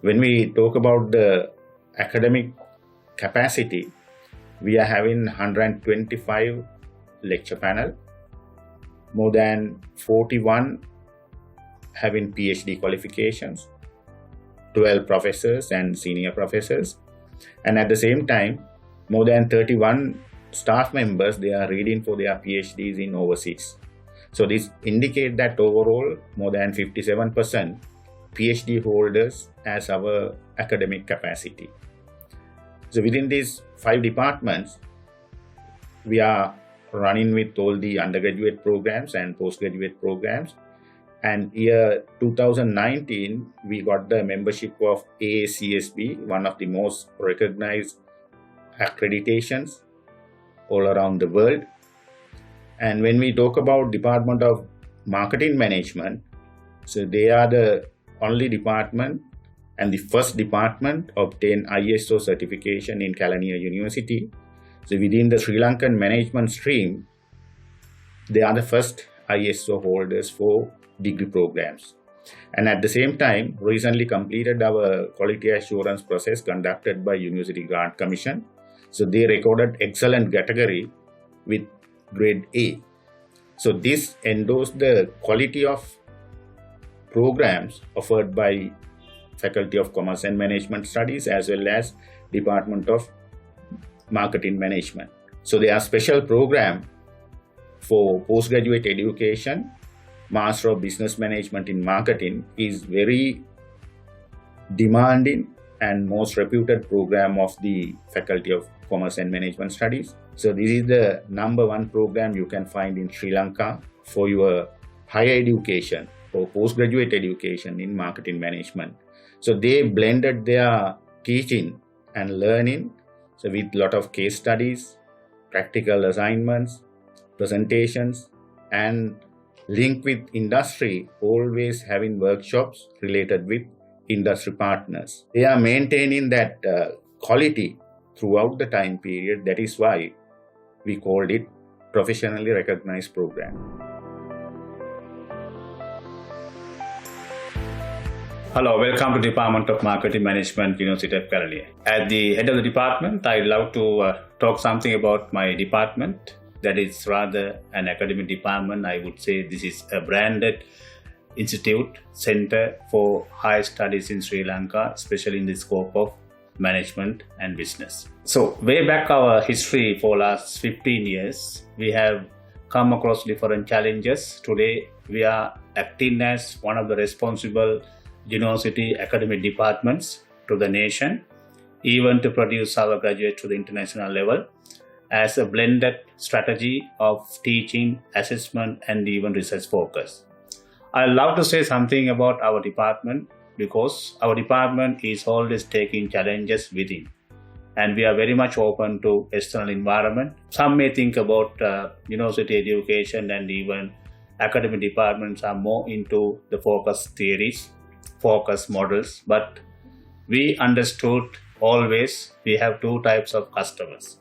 When we talk about the academic capacity, we are having 125 lecture panel, more than 41 having PhD qualifications, 12 professors and senior professors, and at the same time, more than 31 staff members, they are reading for their PhDs in overseas. So this indicates that overall, more than 57% PhD holders as our academic capacity. So within these 5 departments, we are running with all the undergraduate programs and postgraduate programs. And year 2019, we got the membership of AACSB, one of the most recognized accreditations all around the world. And when we talk about Department of Marketing Management, so they are the only department and the first department obtain ISO certification in Kelaniya University. So within the Sri Lankan management stream, they are the first ISO holders for degree programs. And at the same time, recently completed our quality assurance process conducted by University Grant Commission. So they recorded excellent category with grade A. So this endorsed the quality of programs offered by Faculty of Commerce and Management Studies as well as Department of Marketing Management. So there are special programs for postgraduate education. Master of Business Management in Marketing is very demanding and most reputed program of the Faculty of Commerce and Management Studies. So this is the #1 program you can find in Sri Lanka for your higher education or postgraduate education in marketing management. So they blended their teaching and learning with a lot of case studies, practical assignments, presentations, and link with industry, always having workshops related with industry partners. They are maintaining that quality throughout the time period. That is why we called it professionally recognized program. Hello, welcome to Department of Marketing Management, University of Kelaniya. As the head of the department, I'd love to talk something about my department. That is rather an academic department. I would say this is a branded institute, center for higher studies in Sri Lanka, especially in the scope of management and business. So way back our history for last 15 years, we have come across different challenges. Today, we are acting as one of the responsible university academic departments to the nation, even to produce our graduates to the international level as a blended strategy of teaching, assessment, and even research focus. I love to say something about our department because our department is always taking challenges within, and we are very much open to external environment. Some may think about university education and even academic departments are more into the focus theories, focus models, but we understood always we have 2 types of customers.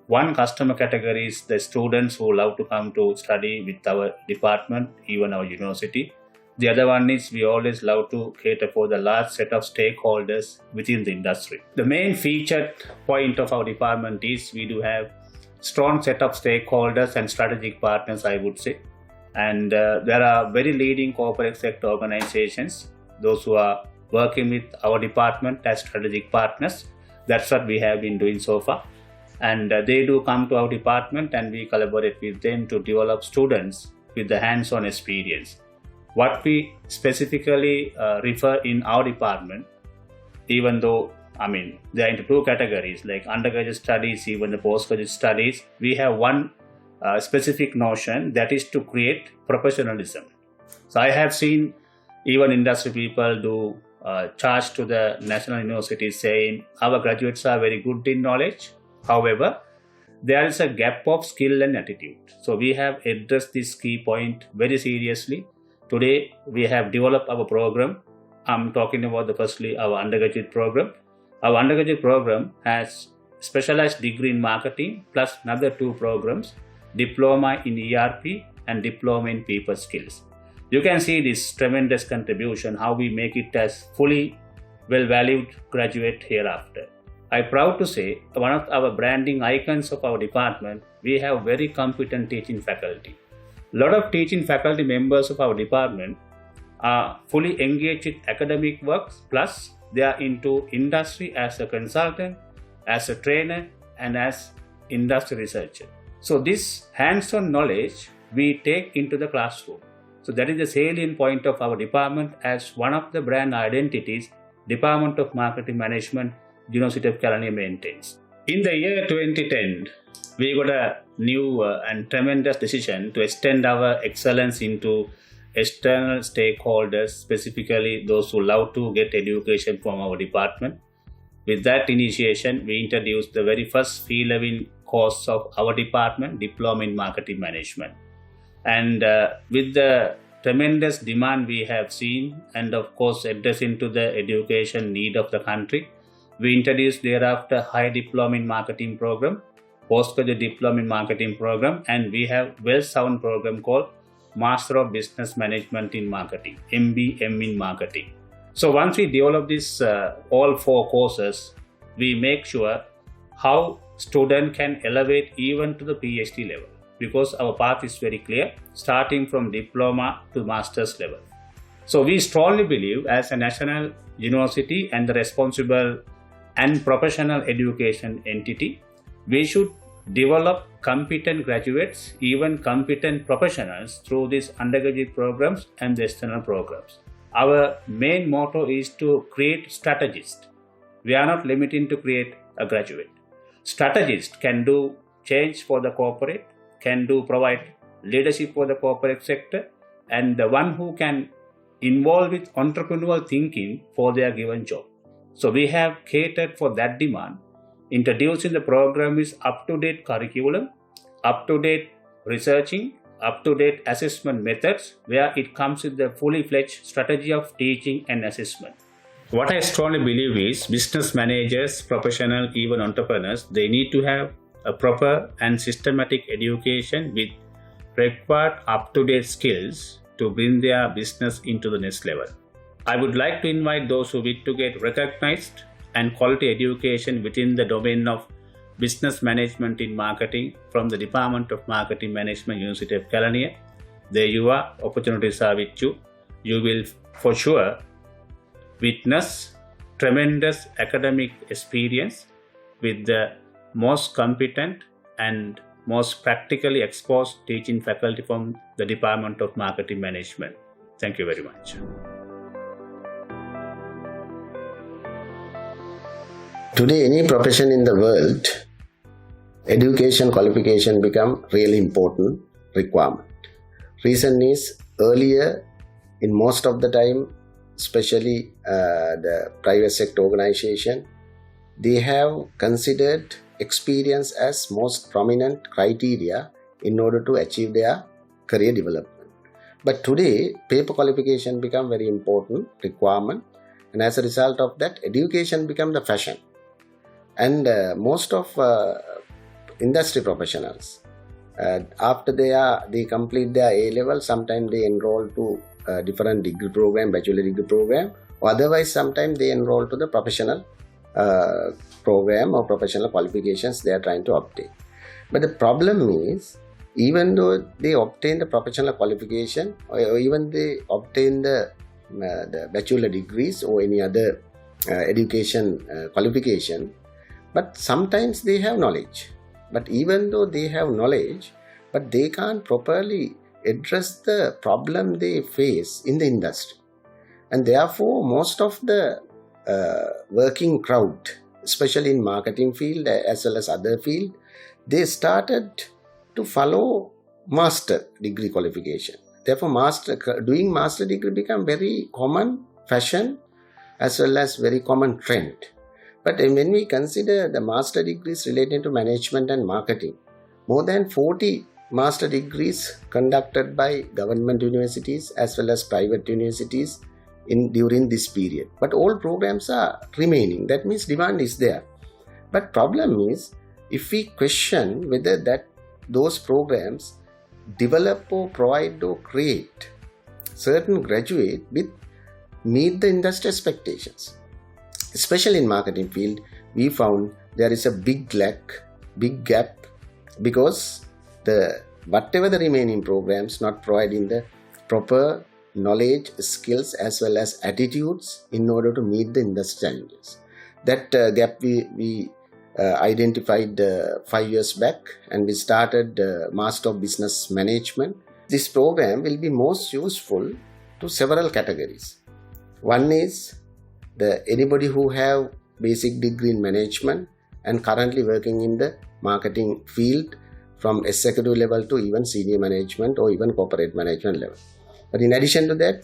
One customer category is the students who love to come to study with our department, even our university. The other one is we always love to cater for the large set of stakeholders within the industry. The main featured point of our department is we do have strong set of stakeholders and strategic partners, I would say. And there are very leading corporate sector organizations, those who are working with our department as strategic partners. That's what we have been doing so far. And they do come to our department and we collaborate with them to develop students with the hands-on experience. What we specifically refer in our department, even though, they are into 2 categories like undergraduate studies, even the postgraduate studies, we have one specific notion, that is to create professionalism. So I have seen even industry people do charge to the national universities saying our graduates are very good in knowledge. However, there is a gap of skill and attitude. So we have addressed this key point very seriously. Today, we have developed our program. I'm talking about firstly our undergraduate program. Our undergraduate program has specialized degree in marketing plus another 2 programs, diploma in ERP and diploma in people skills. You can see this tremendous contribution, how we make it as fully well-valued graduate hereafter. I'm proud to say one of our branding icons of our department, we have very competent teaching faculty. A lot of teaching faculty members of our department are fully engaged with academic works, plus they are into industry as a consultant, as a trainer, and as industry researcher. So this hands-on knowledge we take into the classroom. So that is the salient point of our department as one of the brand identities Department of Marketing Management, University of Kelaniya maintains. In the year 2010, we got a new and tremendous decision to extend our excellence into external stakeholders, specifically those who love to get education from our department. With that initiation, we introduced the very first fee-level course of our department, Diploma in Marketing Management. And with the tremendous demand we have seen, and of course addressing to the education need of the country, we introduced thereafter High Diploma in Marketing program, Postgraduate Diploma in Marketing program, and we have well-sound program called Master of Business Management in Marketing, MBM in Marketing. So once we develop this all four courses, we make sure how student can elevate even to the PhD level, because our path is very clear, starting from diploma to master's level. So we strongly believe as a national university and the responsible and professional education entity, we should develop competent graduates, even competent professionals through these undergraduate programs and the external programs. Our main motto is to create strategists. We are not limiting to create a graduate. Strategists can do change for the corporate, can do provide leadership for the corporate sector, and the one who can involve with entrepreneurial thinking for their given job. So we have catered for that demand. Introducing the program is up-to-date curriculum, up-to-date researching, up-to-date assessment methods, where it comes with the fully fledged strategy of teaching and assessment. What I strongly believe is business managers, professionals, even entrepreneurs, they need to have a proper and systematic education with required up-to-date skills to bring their business into the next level. I would like to invite those who wish to get recognized and quality education within the domain of business management in marketing from the Department of Marketing Management, University of Kelaniya. There you are, opportunities are with you. You will for sure witness tremendous academic experience with the most competent and most practically exposed teaching faculty from the Department of Marketing Management. Thank you very much. Today, any profession in the world, education qualification become really important requirement. Reason is, earlier, in most of the time, especially the private sector organization, they have considered experience as most prominent criteria in order to achieve their career development. But today, paper qualification become very important requirement, and as a result of that, education become the fashion. And most of industry professionals, after they complete their A-level, sometimes they enroll to a different degree program, bachelor degree program, or otherwise sometimes they enroll to the professional program or professional qualifications they are trying to obtain. But the problem is, even though they obtain the professional qualification or even they obtain the bachelor degrees or any other education qualification, but sometimes they have knowledge. But even though they have knowledge, but they can't properly address the problem they face in the industry. And therefore, most of the working crowd, especially in marketing field as well as other field, they started to follow master degree qualification. Therefore, doing master degree become very common fashion as well as very common trend. But when we consider the master degrees related to management and marketing, more than 40 master degrees conducted by government universities as well as private universities during this period. But all programs are remaining. That means demand is there. But problem is, if we question whether those programs develop or provide or create certain graduate with meet the industry expectations. especially in marketing field, we found there is a big gap, because whatever the remaining programs not providing the proper knowledge, skills as well as attitudes in order to meet the industry challenges. That gap we identified 5 years back, and we started Master of Business Management. This program will be most useful to several categories. One is anybody who have basic degree in management and currently working in the marketing field from executive level to even senior management or even corporate management level. But in addition to that,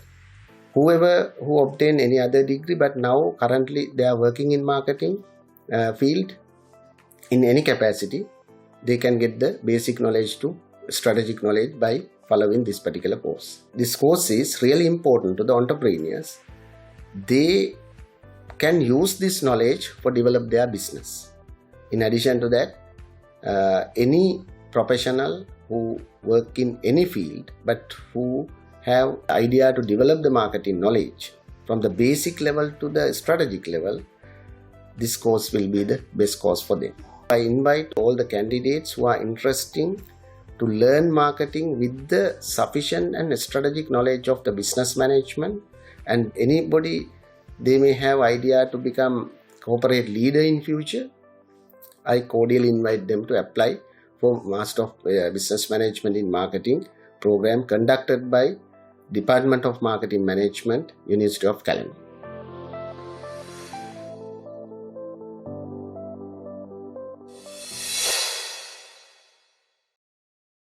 whoever who obtain any other degree but now currently they are working in marketing field in any capacity, they can get the basic knowledge to strategic knowledge by following this particular course. This course is really important to the entrepreneurs. They can use this knowledge for develop their business. In addition to that, any professional who work in any field but who have idea to develop the marketing knowledge from the basic level to the strategic level, this course will be the best course for them. I invite all the candidates who are interested to learn marketing with the sufficient and strategic knowledge of the business management, and anybody they may have idea to become corporate leader in future. I cordially invite them to apply for Master of Business Management in Marketing program conducted by Department of Marketing Management, University of Kelaniya.